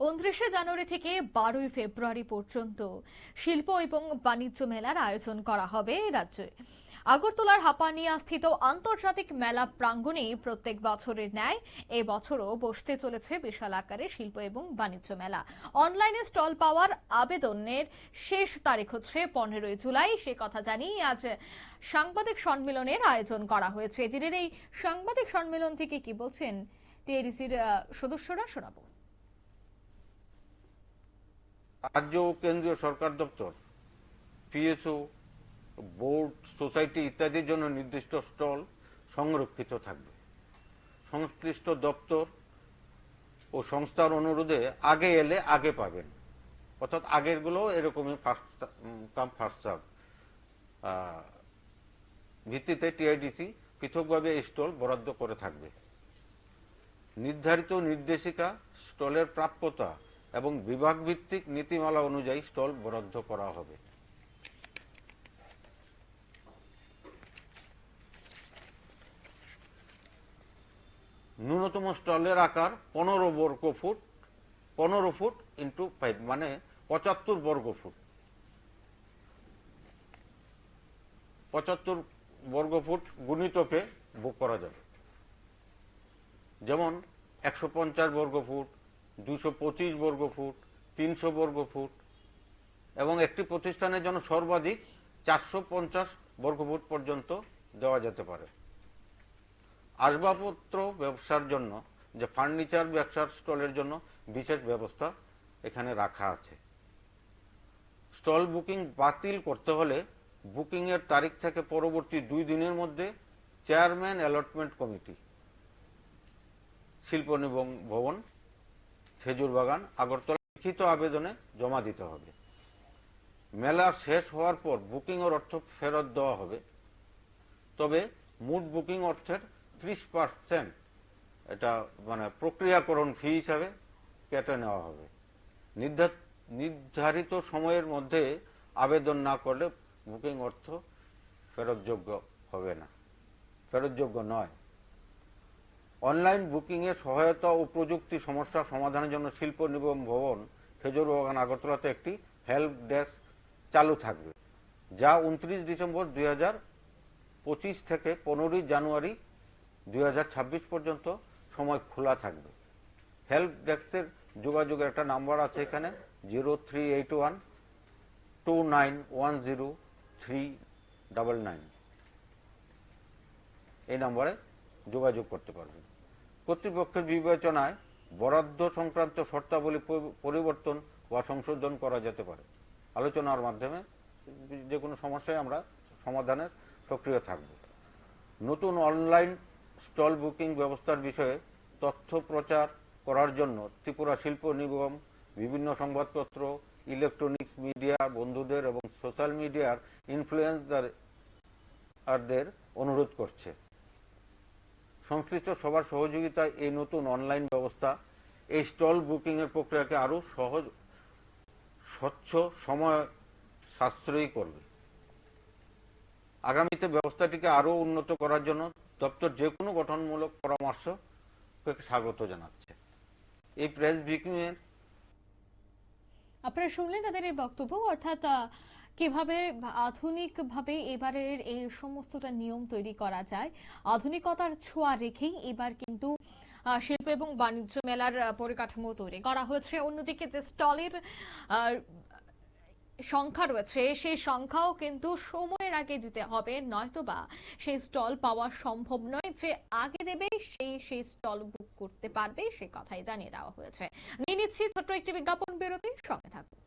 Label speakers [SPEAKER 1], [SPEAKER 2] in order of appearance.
[SPEAKER 1] 29 জানুয়ারি থেকে 12 ফেব্রুয়ারি পর্যন্ত শিল্প এবং বাণিজ্য মেলার আয়োজন করা হবে রাজ্যে। আগরতলার হাপানিয়া স্থিত আন্তর্জাতিক মেলা প্রাঙ্গণে প্রত্যেক বছরের ন্যায় এবছরও বসতে চলেছে বিশাল আকারের শিল্প এবং বাণিজ্য মেলা। অনলাইনে স্টল পাওয়ার আবেদনের শেষ তারিখ হচ্ছে 15 জুলাই। সে কথা জানিয়ে আজ সাংবাদিক সম্মেলনের আয়োজন করা হয়েছে। এদিনের এই সাংবাদিক সম্মেলন থেকে কি বলছেন টিআইডিসির সদস্যরা শোনাবো।
[SPEAKER 2] রাজ্য ও কেন্দ্রীয় সরকার দপ্তর, পিএসও, বোর্ড, সোসাইটি ইত্যাদির জন্য নির্দিষ্ট স্টল সংরক্ষিত থাকবে। সংশ্লিষ্ট দপ্তর ও সংস্থার অনুরোধে আগে এলে আগে পাবেন, অর্থাৎ আগের গুলো এরকমই ফার্স্ট কাম ফার্স্ট সার্ভ ভিত্তিতে টিআইডিসি পৃথকভাবে এই স্টল বরাদ্দ করে থাকবে। নির্ধারিত নির্দেশিকা, স্টলের প্রাপ্যতা এবং বিভাগ ভিত্তিক নীতিমালা অনুযায়ী স্টল বরাদ্দ করা হবে। ন্যূনতম স্টলের আকার 15 বর্গ ফুট, 15 ফুট ইন্টু 5 মানে 75 বর্গ ফুট। 75 বর্গ ফুট গুণিতকে বুক করা যাবে, যেমন 150 বর্গ ফুট, 225 বর্গ ফুট, 300 বর্গ ফুট এবং একটি প্রতিষ্ঠানের জন্য সর্বাধিক 450 বর্গ ফুট পর্যন্ত দেওয়া যেতে পারে। আসবাবপত্র ব্যবসার জন্য, যে ফার্নিচার ব্যবসার স্টলের জন্য বিশেষ ব্যবস্থা এখানে রাখা আছে। স্টল বুকিং বাতিল করতে হলে বুকিং এর তারিখ থেকে পরবর্তী 2 দিনের মধ্যে চেয়ারম্যান অ্যালটমেন্ট কমিটি, শিল্প ভবন, খেজুরবাগান, আগরতলা লিখিত আবেদনে জমা দিতে হবে। মেলা শেষ হওয়ার পর বুকিং এর অর্থ ফেরত দেওয়া হবে, তবে মোট বুকিং অর্থের 30% এটা মানে প্রক্রিয়াকরণ ফি হিসাবে কেটে নেওয়া হবে। নির্ধারিত সময়ের মধ্যে আবেদন না করলে বুকিং অর্থ ফেরতযোগ্য হবে না, ফেরতযোগ্য নয়। অনলাইন বুকিং এর সহায়তা ও প্রযুক্তি সমস্যা সমাধানের জন্য শিল্প নিগম ভবন, খেজুরবাগান, আগরতলাতে একটি হেল্প ডেস্ক চালু থাকবে, যা 29 ডিসেম্বর 2025 থেকে 15 জানুয়ারি 2026 পর্যন্ত সময় খোলা থাকবে। হেল্প ডেস্কের যোগাযোগের একটা নাম্বার আছে এখানে, 0381291039। এই নম্বরে যোগাযোগ করতে পারবেন। কর্তৃপক্ষের বিবেচনায় বরাদ্দ সংক্রান্ত শর্তাবলী পরিবর্তন বা সংশোধন করা যেতে পারে। আলোচনার মাধ্যমে যে কোনো সমস্যায় আমরা সমাধানের সক্রিয় থাকব। নতুন অনলাইন স্টল বুকিং ব্যবস্থার বিষয়ে তথ্য প্রচার করার জন্য ত্রিপুরা শিল্প নিগম বিভিন্ন সংবাদপত্র, ইলেকট্রনিক্স মিডিয়া বন্ধুদের এবং সোশ্যাল মিডিয়ার ইনফ্লুয়েন্সারদের অনুরোধ করছে। সংশ্লিষ্ট সবার সহযোগিতায় এই নতুন অনলাইন ব্যবস্থা এই স্টল বুকিং এর প্রক্রিয়াকে আরো সহজ, স্বচ্ছ, সময় সাশ্রয়ী করবে। আগামীতে ব্যবস্থাটিকে আরো উন্নত করার জন্য দপ্তর যে কোনো গঠনমূলক পরামর্শকে স্বাগত জানাচ্ছে। এই প্রেস ব্রিফিং এর
[SPEAKER 1] আপনারা শুনলেন তাদের এই বক্তব্য, অর্থাৎ কিভাবে আধুনিকভাবে এবারের এই সমস্তটা নিয়ম তৈরি করা যায়। আধুনিকতার ছোঁয়া রেখেই এবার কিন্তু শিল্প এবং বাণিজ্য মেলার পরিকাঠামো তৈরি করা হয়েছে। অন্যদিকে যে স্টলের সংখ্যা রয়েছে সেই সংখ্যাও কিন্তু সময়ের আগে দিতে হবে, নয়তোবা সেই স্টল পাওয়া সম্ভব নয়। যে আগে দেবে সেই স্টল বুক করতে পারবে, সে কথাই জানিয়ে দেওয়া হয়েছে। নিয়ে নিচ্ছি ছোট্ট একটি বিজ্ঞাপন বিরতি, সঙ্গে থাকুন।